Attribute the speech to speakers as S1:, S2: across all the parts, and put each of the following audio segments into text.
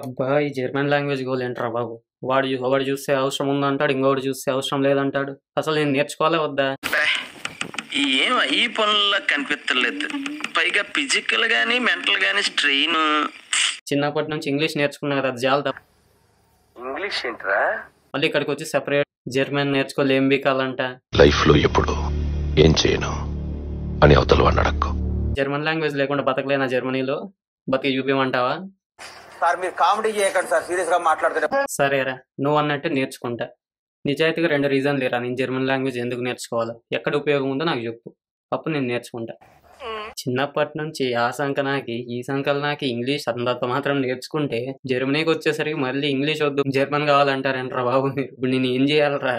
S1: అబ్బా! ఈ German language గోలేంట్రా బాబు! ఒకడు చూస్తే అవసరం ఉందంటాడు. ఇంకొకడు చూస్తే అవసరం లేదంటాడు. అసలు నేను నేర్చుకోవాలా వద్దా?
S2: ఏం ఈ పనుల్లో కనిపించలేదు. పైగా ఫిజికల్ గానీ మెంటల్ గానీ స్ట్రెయిన్.
S1: చిన్నప్పటి నుంచి ఇంగ్లీష్ నేర్చుకున్నా కదా, అది చాలు.
S2: ఇంగ్లీష్ ఏంట్రా?
S1: మళ్ళీ ఇక్కడికి వచ్చి సెపరేట్ జర్మన్ నేర్చుకోవాలి, ఏం బీకాలంట.
S3: లైఫ్ లో ఎప్పుడు ఏం చేయను అని అవతల వాడిని అడక్కు.
S1: జర్మన్ లాంగ్వేజ్ లేకుండా బతకలేనా జర్మనీలో? బతికి చూపిమంటావా?
S4: సార్ మీరు కామెడీ చేయకండి సార్, సీరియస్ గా మాట్లాడుతున్నా.
S1: సరేరా, నువ్వు అన్నట్టు నేర్చుకుంటా. నిజాయితీగా 2 రీజన్లు లేరా నేను జర్మన్ లాంగ్వేజ్ ఎందుకు నేర్చుకోవాలో, ఎక్కడ ఉపయోగం ఉందో నాకు చెప్పు, అప్పుడు నేను నేర్చుకుంటా. చిన్నప్పటి నుంచి ఆ సంకనాకి ఈ సంకలనాకి ఇంగ్లీష్ అంతంత మాత్రం నేర్చుకుంటే జర్మనీకి వచ్చేసరికి మళ్ళీ ఇంగ్లీష్ వద్దు జర్మన్ కావాలంటారంటారా బాబు మీరు? ఇప్పుడు నేను ఏం చేయాలరా?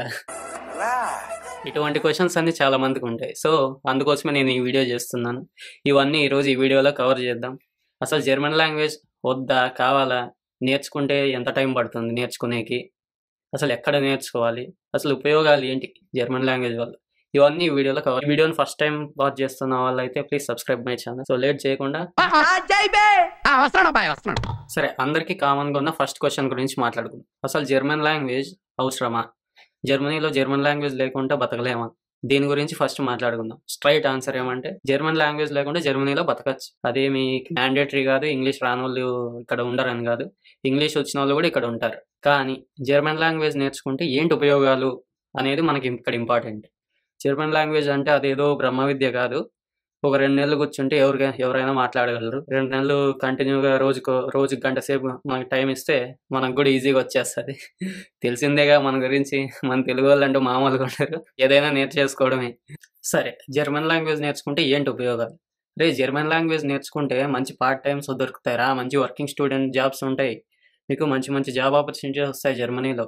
S1: ఇటువంటి క్వశ్చన్స్ అన్ని చాలా మందికి ఉంటాయి. సో అందుకోసమే నేను ఈ వీడియో చేస్తున్నాను. ఇవన్నీ ఈరోజు ఈ వీడియోలో కవర్ చేద్దాం. అసలు జర్మన్ లాంగ్వేజ్ వద్దా, కావాలా, నేర్చుకుంటే ఎంత టైం పడుతుంది నేర్చుకునేకి, అసలు ఎక్కడ నేర్చుకోవాలి, అసలు ఉపయోగాలు ఏంటి జర్మన్ లాంగ్వేజ్ వల్ల, ఇవన్నీ ఈ వీడియోలో కవర్. ఈ వీడియోని ఫస్ట్ టైం వాచ్ చేస్తున్న వాళ్ళైతే please subscribe my channel. So late చేయకుండా సరే, అందరికీ కామన్గా ఉన్న ఫస్ట్ క్వశ్చన్ గురించి మాట్లాడుకుందాం. అసలు జర్మన్ లాంగ్వేజ్ అవసరమా? జర్మనీలో జర్మన్ లాంగ్వేజ్ లేకుండా బతకలేమా? దీని గురించి ఫస్ట్ మాట్లాడుకుందాం. స్ట్రైట్ ఆన్సర్ ఏమంటే జర్మన్ లాంగ్వేజ్ లేకుండా జర్మనీలో బతకచ్చు. అదేమి మ్యాండేటరీ కాదు. ఇంగ్లీష్ రాని వాళ్ళు ఇక్కడ ఉండరని కాదు, ఇంగ్లీష్ వచ్చిన వాళ్ళు కూడా ఇక్కడ ఉంటారు. కానీ జర్మన్ లాంగ్వేజ్ నేర్చుకుంటే ఏంటి ఉపయోగాలు అనేది మనకి ఇక్కడ ఇంపార్టెంట్. జర్మన్ లాంగ్వేజ్ అంటే అదేదో బ్రహ్మ విద్య కాదు. ఒక 2 నెలలు కూర్చుంటే ఎవరైనా మాట్లాడగలరు. 2 నెలలు కంటిన్యూగా రోజుకి గంట సేపు మనకు టైం ఇస్తే మనకు కూడా ఈజీగా వచ్చేస్తుంది. తెలిసిందేగా మన గురించి, మన తెలుగు వాళ్ళు అంటూ మామూలుగా ఉంటారు, ఏదైనా నేర్చేసుకోవడమే. సరే, జర్మన్ లాంగ్వేజ్ నేర్చుకుంటే ఏంటి ఉపయోగాలు? జర్మన్ లాంగ్వేజ్ నేర్చుకుంటే మంచి పార్ట్ టైమ్స్ దొరుకుతారా, మంచి వర్కింగ్ స్టూడెంట్ జాబ్స్ ఉంటాయి, మీకు మంచి మంచి జాబ్ ఆపర్చునిటీస్ వస్తాయి జర్మనీలో.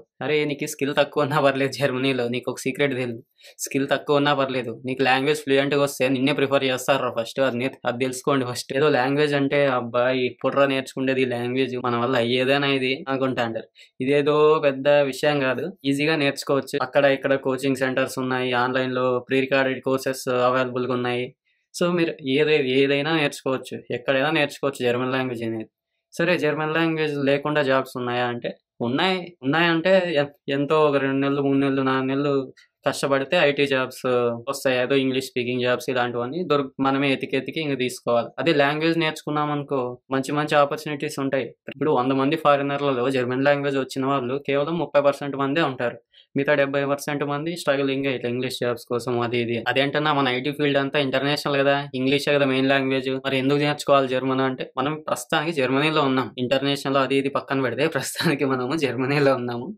S1: నీకు స్కిల్ తక్కువ ఉన్నా పర్లేదు, జర్మనీలో నీకు ఒక సీక్రెట్ తెలియదు, స్కిల్ తక్కువ ఉన్నా పర్లేదు, నీకు లాంగ్వేజ్ ఫ్లూయెంట్గా వస్తే నిన్నే ప్రిఫర్ చేస్తారు ఫస్ట్. అది తెలుసుకోండి ఫస్ట్. ఏదో లాంగ్వేజ్ అంటే అబ్బాయి ఇప్పుడురా నేర్చుకునేది ఈ లాంగ్వేజ్ మన వల్ల అయ్యేదేనా ఇది అనుకుంటా అంటారు. ఇదేదో పెద్ద విషయం కాదు, ఈజీగా నేర్చుకోవచ్చు. అక్కడ ఇక్కడ కోచింగ్ సెంటర్స్ ఉన్నాయి, ఆన్లైన్లో ప్రీ రికార్డెడ్ కోర్సెస్ అవైలబుల్గా ఉన్నాయి. సో మీరు ఏదైనా నేర్చుకోవచ్చు, ఎక్కడైనా నేర్చుకోవచ్చు జర్మన్ లాంగ్వేజ్ అనేది. సరే, జర్మన్ లాంగ్వేజ్ లేకుండా జాబ్స్ ఉన్నాయా అంటే ఉన్నాయంటే ఎంతో ఒక 2 నెలలు 3 నెలలు 4 నెలలు కష్టపడితే ఐటీ జాబ్స్ వస్తాయి. ఏదో ఇంగ్లీష్ స్పీకింగ్ జాబ్స్ ఇలాంటివన్నీ మనమే ఎతికి ఇంక తీసుకోవాలి. అదే లాంగ్వేజ్ నేర్చుకున్నాం అనుకో మంచి మంచి ఆపర్చునిటీస్ ఉంటాయి. ఇప్పుడు 100 మంది ఫారినర్లలో జర్మన్ లాంగ్వేజ్ వచ్చిన వాళ్ళు కేవలం 30% మందే ఉంటారు. మిగతా 70% మంది స్ట్రగులింగ్ ఇట్లా ఇంగ్లీష్ జాబ్స్ కోసం అది ఇది. అదేంటన్నా మన ఐటీ ఫీల్డ్ అంతా ఇంటర్నేషనల్ కదా, ఇంగ్లీషే కదా మెయిన్ లాంగ్వేజ్, మరి ఎందుకు నేర్చుకోవాలి జర్మన్ అంటే? మనం ప్రస్తుతానికి జర్మనీలో ఉన్నాం. ఇంటర్నేషనల్ అది ఇది పక్కన పెడితే ప్రస్తుతానికి మనము జర్మనీలో ఉన్నాము.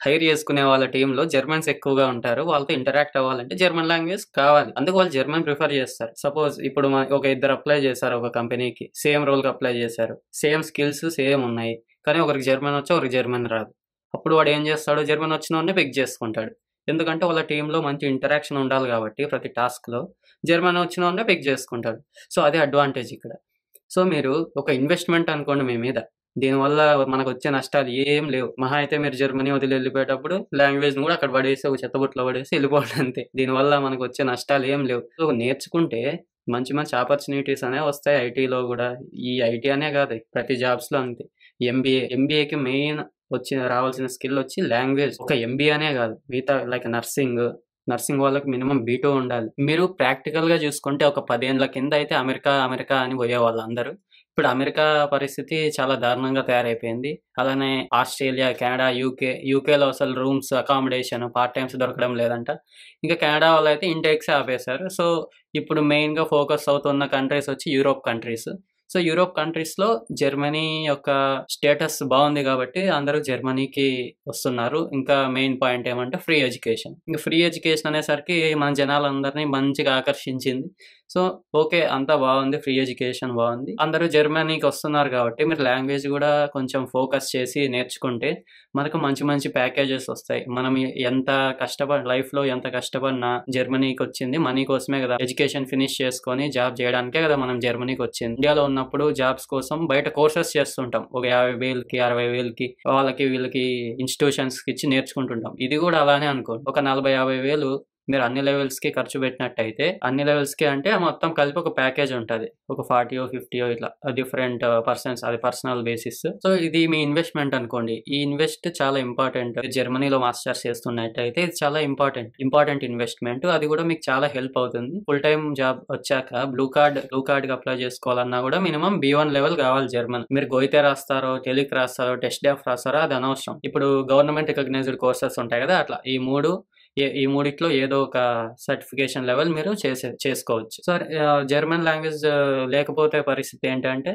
S1: హైర్ చేసుకునే వాళ్ళ టీంలో జర్మన్స్ ఎక్కువగా ఉంటారు. వాళ్ళతో ఇంటరాక్ట్ అవ్వాలంటే జర్మన్ లాంగ్వేజ్ కావాలి. అందుకు వాళ్ళు జర్మన్ ప్రిఫర్ చేస్తారు. సపోజ్ ఇప్పుడు ఒక 2 అప్లై చేశారు ఒక కంపెనీకి, సేమ్ రోల్కి అప్లై చేశారు, సేమ్ స్కిల్స్ సేమ్ ఉన్నాయి, కానీ ఒకరికి జర్మన్ వచ్చి ఒకరికి జర్మన్ రాదు. అప్పుడు వాడు ఏం చేస్తాడు, జర్మన్ వచ్చిన వాడిని పిక్ చేసుకుంటాడు. ఎందుకంటే వాళ్ళ టీంలో మంచి ఇంటరాక్షన్ ఉండాలి కాబట్టి ప్రతి టాస్క్లో జర్మన్ వచ్చిన వాడిని పిక్ చేసుకుంటాడు. సో అదే అడ్వాంటేజ్ ఇక్కడ. సో మీరు ఒక ఇన్వెస్ట్మెంట్ అనుకోండి మీ మీద, దీనివల్ల మనకు వచ్చే నష్టాలు ఏం లేవు. మహా అయితే మీరు జర్మనీ వదిలి వెళ్ళిపోయేటప్పుడు లాంగ్వేజ్ కూడా అక్కడ పడేసి ఒక చెత్తబుట్లో పడేసి వెళ్ళిపోవడం అంతే. దీనివల్ల మనకు వచ్చే నష్టాలు ఏం లేవు. సో నేర్చుకుంటే మంచి మంచి ఆపర్చునిటీస్ అనేవి వస్తాయి ఐటీలో కూడా. ఈ ఐటీ అనే కాదు, ప్రతి జాబ్స్లో అంతే. ఎంబీఏకి మెయిన్ రావాల్సిన స్కిల్ వచ్చి లాంగ్వేజ్. ఒక ఎంబీఏ అనే కాదు, మిగతా లైక్ నర్సింగ్ వాళ్ళకి మినిమం B2 ఉండాలి. మీరు ప్రాక్టికల్గా చూసుకుంటే ఒక 10 ఏళ్ళ కింద అయితే అమెరికా అని పోయేవాళ్ళు అందరూ. ఇప్పుడు అమెరికా పరిస్థితి చాలా దారుణంగా తయారైపోయింది. అలానే ఆస్ట్రేలియా, కెనడా, యూకేలో అసలు రూమ్స్, అకామిడేషన్, పార్ట్ టైమ్స్ దొరకడం లేదంట. ఇంకా కెనడా వాళ్ళు అయితే ఇంటేక్స్ ఆపేశారు. సో ఇప్పుడు మెయిన్గా ఫోకస్ అవుతున్న కంట్రీస్ వచ్చి యూరోప్ కంట్రీస్. సో యూరోప్ కంట్రీస్లో జర్మనీ యొక్క స్టేటస్ బాగుంది కాబట్టి అందరూ జర్మనీకి వస్తున్నారు. ఇంకా మెయిన్ పాయింట్ ఏమంటే ఫ్రీ ఎడ్యుకేషన్. ఇంకా ఫ్రీ ఎడ్యుకేషన్ అనేసరికి మన జనాలందరినీ మంచిగా ఆకర్షించింది. సో ఓకే, అంతా బాగుంది, ఫ్రీ ఎడ్యుకేషన్ బాగుంది, అందరూ జర్మనీకి వస్తున్నారు కాబట్టి మీరు లాంగ్వేజ్ కూడా కొంచెం ఫోకస్ చేసి నేర్చుకుంటే మనకు మంచి మంచి ప్యాకేజెస్ వస్తాయి. మనం లైఫ్లో ఎంత కష్టపడినా జర్మనీకి వచ్చింది మనీ కోసమే కదా. ఎడ్యుకేషన్ ఫినిష్ చేసుకొని జాబ్ చేయడానికే కదా మనం జర్మనీకి వచ్చింది. ఇండియాలో ఉన్నప్పుడు జాబ్స్ కోసం బయట కోర్సెస్ చేస్తుంటాం, ఒక 50,000కి 60,000కి వీళ్ళకి ఇన్స్టిట్యూషన్స్కి ఇచ్చి నేర్చుకుంటుంటాం. ఇది కూడా అలానే అనుకోండి, ఒక 40,000-50,000 మీరు అన్ని లెవెల్స్‌కి ఖర్చు పెట్టినట్టయితే, అన్ని లెవెల్స్‌కి అంటే మొత్తం కలిపి ఒక ప్యాకేజ్ ఉంటది. ఒక 40 50 ఇట్లా డిఫరెంట్ పర్సన్స్ అది పర్సనల్ బేసిస్. సో, ఇది మీ ఇన్వెస్ట్‌మెంట్ అనుకోండి. ఈ ఇన్వెస్ట్ చాలా ఇంపార్టెంట్. జర్మనీలో మాస్టర్స్ చేస్తున్నట్టయితే ఇది చాలా ఇంపార్టెంట్ ఇన్వెస్ట్‌మెంట్. అది కూడా మీకు చాలా హెల్ప్ అవుతుంది. ఫుల్ టైమ్ జాబ్ వచ్చాక బ్లూ కార్డ్‌కి అప్లై చేసుకోవాలన్నా కూడా మినిమమ్ B1 లెవెల్ కావాలి జర్మన్. మీరు గోయితే రాస్తారో, టెలిక్ రాస్తారో, టెస్ట్ డాఫ్ రాస్తారో అది అనవసరం. ఇప్పుడు గవర్నమెంట్ రికగ్నైజ్డ్ కోర్సెస్ ఉంటాయి కదా! అట్లా ఈ మూడిట్లో ఏదో ఒక సర్టిఫికేషన్ లెవెల్ మీరు చేసుకోవచ్చు. సో, జర్మన్ లాంగ్వేజ్ లేకపోతే పరిస్థితి ఏంటంటే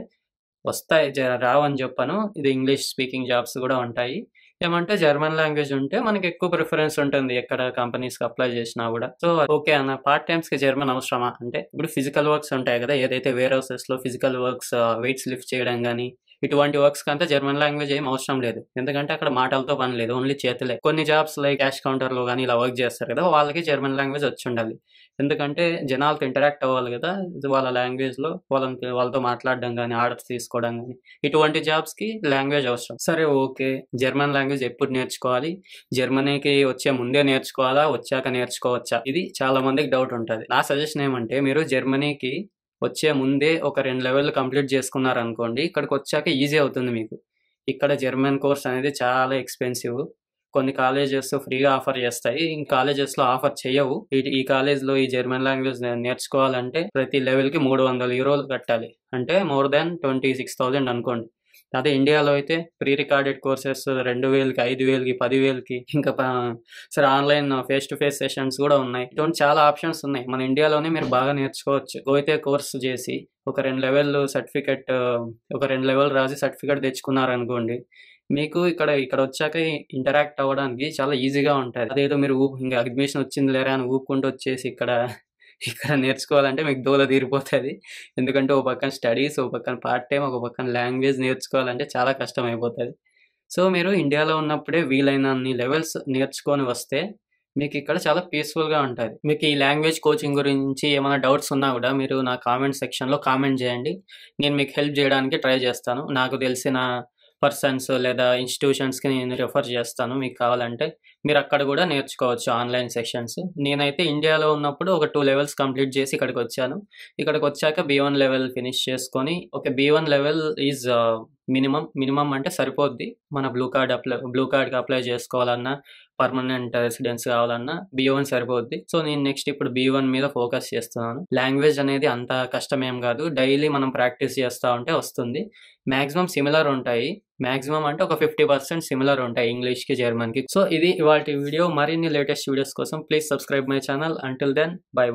S1: వస్తాయి రావని చెప్పను. ఇది ఇంగ్లీష్ స్పీకింగ్ జాబ్స్ కూడా ఉంటాయి. ఏమంటే జర్మన్ లాంగ్వేజ్ ఉంటే మనకి ఎక్కువ ప్రిఫరెన్స్ ఉంటుంది ఎక్కడ కంపెనీస్‌కి అప్లై చేసినా కూడా. సో, ఓకే అన్న పార్ట్ టైమ్స్‌కి జర్మన్ అవసరమా? అంటే ఇప్పుడు ఫిజికల్ వర్క్స్ ఉంటాయి కదా! ఏదైతే వేర్ హౌసెస్‌లో ఫిజికల్ వర్క్స్ వెయిట్స్ లిఫ్ట్ చేయడం గానీ, ఇటువంటి వర్క్స్‌కి అంతా జర్మన్ లాంగ్వేజ్ ఏం అవసరం లేదు. ఎందుకంటే అక్కడ మాటలతో పని లేదు. ఓన్లీ చేతులే. కొన్ని జాబ్స్ లైక్ క్యాష్ కౌంటర్‌లో గానీ ఇలా వర్క్ చేస్తారు కదా! వాళ్ళకి జర్మన్ లాంగ్వేజ్ వచ్చుండాలి. ఎందుకంటే జనాలతో ఇంటరాక్ట్ అవ్వాలి కదా! వాళ్ళ లాంగ్వేజ్‌లో వాళ్ళతో మాట్లాడడం గానీ, ఆర్డర్స్ తీసుకోవడం గానీ, ఇటువంటి జాబ్స్‌కి లాంగ్వేజ్ అవసరం. సరే ఓకే. జర్మన్ లాంగ్వేజ్ ఎప్పుడు నేర్చుకోవాలి? జర్మనీకి వచ్చే ముందే నేర్చుకోవాలా? వచ్చాక నేర్చుకోవచ్చా? ఇది చాలా మందికి డౌట్ ఉంటది. నా సజెషన్ ఏమంటే మీరు జర్మనీకి వచ్చే ముందే ఒక 2 లెవెల్‌లు కంప్లీట్ చేసుకున్నారనుకోండి, ఇక్కడికొచ్చాక ఈజీ అవుతుంది మీకు. ఇక్కడ జర్మన్ కోర్స్ అనేది చాలా ఎక్స్‌పెన్సివ్. కొన్ని కాలేజెస్ ఫ్రీగా ఆఫర్ చేస్తాయి. కాలేజెస్‌లో ఆఫర్ చెయ్యవు. ఈ కాలేజ్‌లో ఈ జర్మన్ లాంగ్వేజ్ నేర్చుకోవాలంటే ప్రతి లెవెల్‌కి €300 కట్టాలి. అంటే మోర్ దాన్ 26,000 అనుకోండి. అదే ఇండియాలో అయితే ప్రీ రికార్డెడ్ కోర్సెస్ 2000కి, 5000కి, 10,000కి ఇంకా సరే online face to face sessions కూడా ఉన్నాయి. ఇటువంటి చాలా ఆప్షన్స్ ఉన్నాయి. మన ఇండియాలోనే మీరు బాగా నేర్చుకోవచ్చు. గోయితే కోర్స్ చేసి ఒక 2 లెవెల్ రాసి సర్టిఫికేట్ తెచ్చుకున్నారనుకోండి. మీకు ఇక్కడొచ్చాక ఇంటరాక్ట్ అవ్వడానికి చాలా ఈజీగా ఉంటది. అదేదో మీరు ఇంక అడ్మిషన్ వచ్చింది లేరా అని ఊపుకుంటూ వచ్చేసి ఇక్కడ నేర్చుకోవాలంటే మీకు దూల తీరిపోతది. ఎందుకంటే ఓ పక్కన స్టడీస్, ఓ పక్కన పార్ట్ టైమ్, ఒక పక్కన లాంగ్వేజ్ నేర్చుకోవాలంటే చాలా కష్టమైపోతది. సో, మీరు ఇండియాలో ఉన్నప్పుడే వీలైనన్ని లెవెల్స్ నేర్చుకొని వస్తే మీకిక్కడ చాలా పీస్‌ఫుల్‌గా ఉంటది. మీకు ఈ లాంగ్వేజ్ కోచింగ్ గురించి ఏమైనా డౌట్స్ ఉన్నా గూడా మీరు నా కామెంట్ సెక్షన్‌లో కామెంట్ జేయండి. నేను మీకు హెల్ప్ జేయడానికి ట్రై జేస్తాను. నాకు తెలిసిన పర్సన్స్ లేదా ఇన్‌స్టిట్యూషన్స్‌కి నేను రిఫర్ చేస్తాను. మీకు కావాలంటే మీరక్కడ గూడా నేర్చుకోవచ్చు ఆన్‌లైన్ సెషన్స్. నేనైతే ఇండియాలో ఉన్నప్పుడు ఒక 2 లెవెల్స్ కంప్లీట్ చేసి ఇక్కడికొచ్చాను. ఇక్కడికొచ్చాక B1 లెవెల్ ఫినిష్ చేసుకొని B1 లెవెల్ ఈజ్ మినిమమ్ అంటే సరిపోద్ది. మన బ్లూ కార్డ్‌కి అప్లై చేసుకోవాలన్నా, పర్మనెంట్ రెసిడెన్స్ కావాలన్నా B1 సరిపోద్ది. సో, నేను నెక్స్ట్ ఇప్పుడు B1 మీద ఫోకస్ చేస్తున్నాను. లాంగ్వేజ్ అనేది అంత కష్టమేం గాదు. డైలీ మనం ప్రాక్టీస్ చేస్తా ఉంటే వస్తుంది. మాక్సిమం సిమిలర్ ఉంటాయి. మాక్సిమం అంటే ఒక 50% సిమిలర్ ఉంటాయి ఇంగ్లీష్‌కి, జర్మన్‌కి. సో, ఇది ఇవాల్టి వీడియో. మరిన్ని లేటెస్ట్ వీడియోస్ కోసం please subscribe my channel. Until then by.